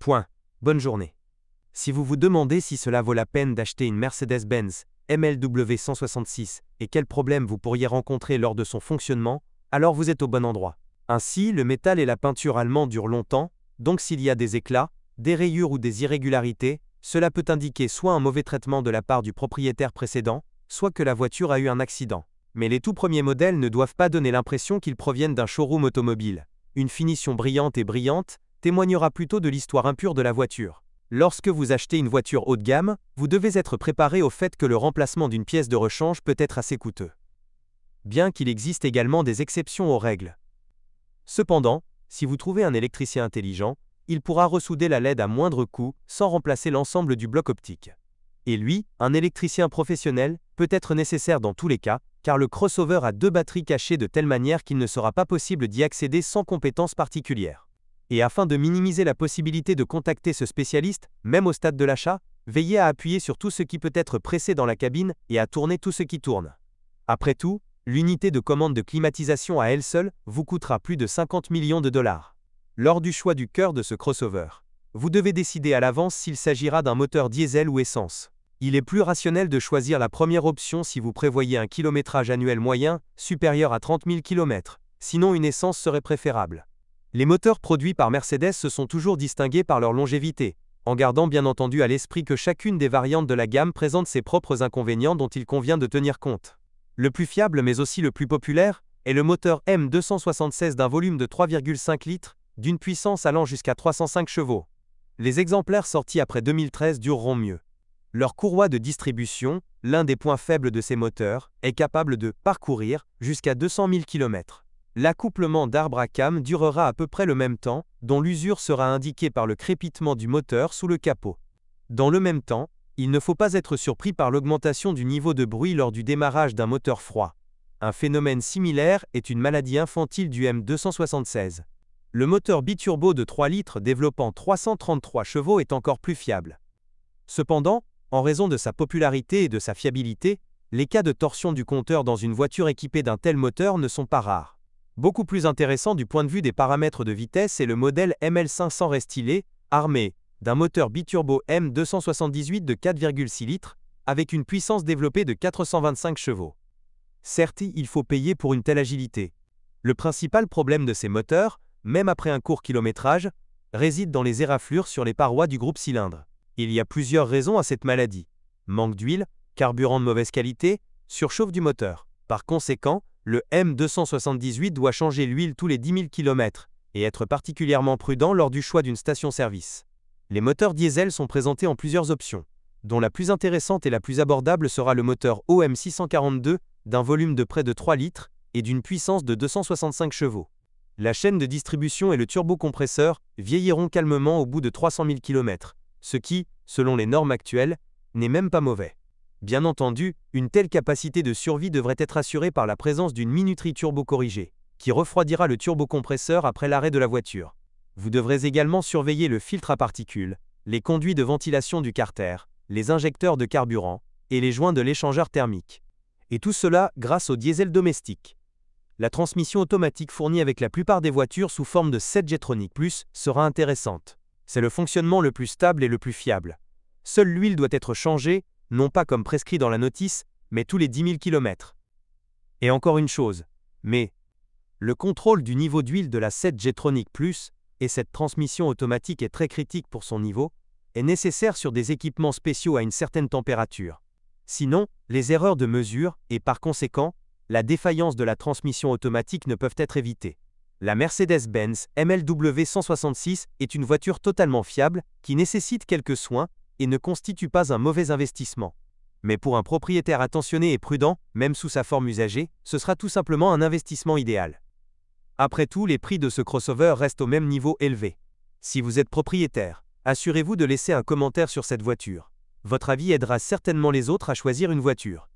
Point. Bonne journée. Si vous vous demandez si cela vaut la peine d'acheter une Mercedes-Benz MLW 166 et quels problèmes vous pourriez rencontrer lors de son fonctionnement, alors vous êtes au bon endroit. Ainsi, le métal et la peinture allemande durent longtemps, donc s'il y a des éclats, des rayures ou des irrégularités, cela peut indiquer soit un mauvais traitement de la part du propriétaire précédent, soit que la voiture a eu un accident. Mais les tout premiers modèles ne doivent pas donner l'impression qu'ils proviennent d'un showroom automobile. Une finition brillante et brillante témoignera plutôt de l'histoire impure de la voiture. Lorsque vous achetez une voiture haut de gamme, vous devez être préparé au fait que le remplacement d'une pièce de rechange peut être assez coûteux. Bien qu'il existe également des exceptions aux règles. Cependant, si vous trouvez un électricien intelligent, il pourra ressouder la LED à moindre coût sans remplacer l'ensemble du bloc optique. Et lui, un électricien professionnel, peut être nécessaire dans tous les cas, car le crossover a 2 batteries cachées de telle manière qu'il ne sera pas possible d'y accéder sans compétences particulières. Et afin de minimiser la possibilité de contacter ce spécialiste, même au stade de l'achat, veillez à appuyer sur tout ce qui peut être pressé dans la cabine et à tourner tout ce qui tourne. Après tout, l'unité de commande de climatisation à elle seule vous coûtera plus de 50 millions de dollars. Lors du choix du cœur de ce crossover, vous devez décider à l'avance s'il s'agira d'un moteur diesel ou essence. Il est plus rationnel de choisir la première option si vous prévoyez un kilométrage annuel moyen supérieur à 30 000 km, sinon une essence serait préférable. Les moteurs produits par Mercedes se sont toujours distingués par leur longévité, en gardant bien entendu à l'esprit que chacune des variantes de la gamme présente ses propres inconvénients dont il convient de tenir compte. Le plus fiable mais aussi le plus populaire est le moteur M276 d'un volume de 3,5 litres, d'une puissance allant jusqu'à 305 chevaux. Les exemplaires sortis après 2013 dureront mieux. Leur courroie de distribution, l'un des points faibles de ces moteurs, est capable de parcourir jusqu'à 200 000 km. L'accouplement d'arbre à cames durera à peu près le même temps, dont l'usure sera indiquée par le crépitement du moteur sous le capot. Dans le même temps, il ne faut pas être surpris par l'augmentation du niveau de bruit lors du démarrage d'un moteur froid. Un phénomène similaire est une maladie infantile du M276. Le moteur biturbo de 3 litres développant 333 chevaux est encore plus fiable. Cependant, en raison de sa popularité et de sa fiabilité, les cas de torsion du compteur dans une voiture équipée d'un tel moteur ne sont pas rares. Beaucoup plus intéressant du point de vue des paramètres de vitesse est le modèle ML500 restylé, armé d'un moteur biturbo M278 de 4,6 litres, avec une puissance développée de 425 chevaux. Certes, il faut payer pour une telle agilité. Le principal problème de ces moteurs, même après un court kilométrage, réside dans les éraflures sur les parois du groupe cylindre. Il y a plusieurs raisons à cette maladie. Manque d'huile, carburant de mauvaise qualité, surchauffe du moteur. Par conséquent, le M278 doit changer l'huile tous les 10 000 km et être particulièrement prudent lors du choix d'une station-service. Les moteurs diesel sont présentés en plusieurs options, dont la plus intéressante et la plus abordable sera le moteur OM642 d'un volume de près de 3 litres et d'une puissance de 265 chevaux. La chaîne de distribution et le turbocompresseur vieilliront calmement au bout de 300 000 km, ce qui, selon les normes actuelles, n'est même pas mauvais. Bien entendu, une telle capacité de survie devrait être assurée par la présence d'une minuterie turbo corrigée, qui refroidira le turbocompresseur après l'arrêt de la voiture. Vous devrez également surveiller le filtre à particules, les conduits de ventilation du carter, les injecteurs de carburant et les joints de l'échangeur thermique. Et tout cela grâce au diesel domestique. La transmission automatique fournie avec la plupart des voitures sous forme de 7 Jetronic Plus sera intéressante. C'est le fonctionnement le plus stable et le plus fiable. Seule l'huile doit être changée, non pas comme prescrit dans la notice, mais tous les 10 000 km. Et encore une chose, mais le contrôle du niveau d'huile de la 7 Jetronic Plus, et cette transmission automatique est très critique pour son niveau, est nécessaire sur des équipements spéciaux à une certaine température. Sinon, les erreurs de mesure, et par conséquent, la défaillance de la transmission automatique ne peuvent être évitées. La Mercedes-Benz MLW 166 est une voiture totalement fiable, qui nécessite quelques soins, et ne constitue pas un mauvais investissement. Mais pour un propriétaire attentionné et prudent, même sous sa forme usagée, ce sera tout simplement un investissement idéal. Après tout, les prix de ce crossover restent au même niveau élevé. Si vous êtes propriétaire, assurez-vous de laisser un commentaire sur cette voiture. Votre avis aidera certainement les autres à choisir une voiture.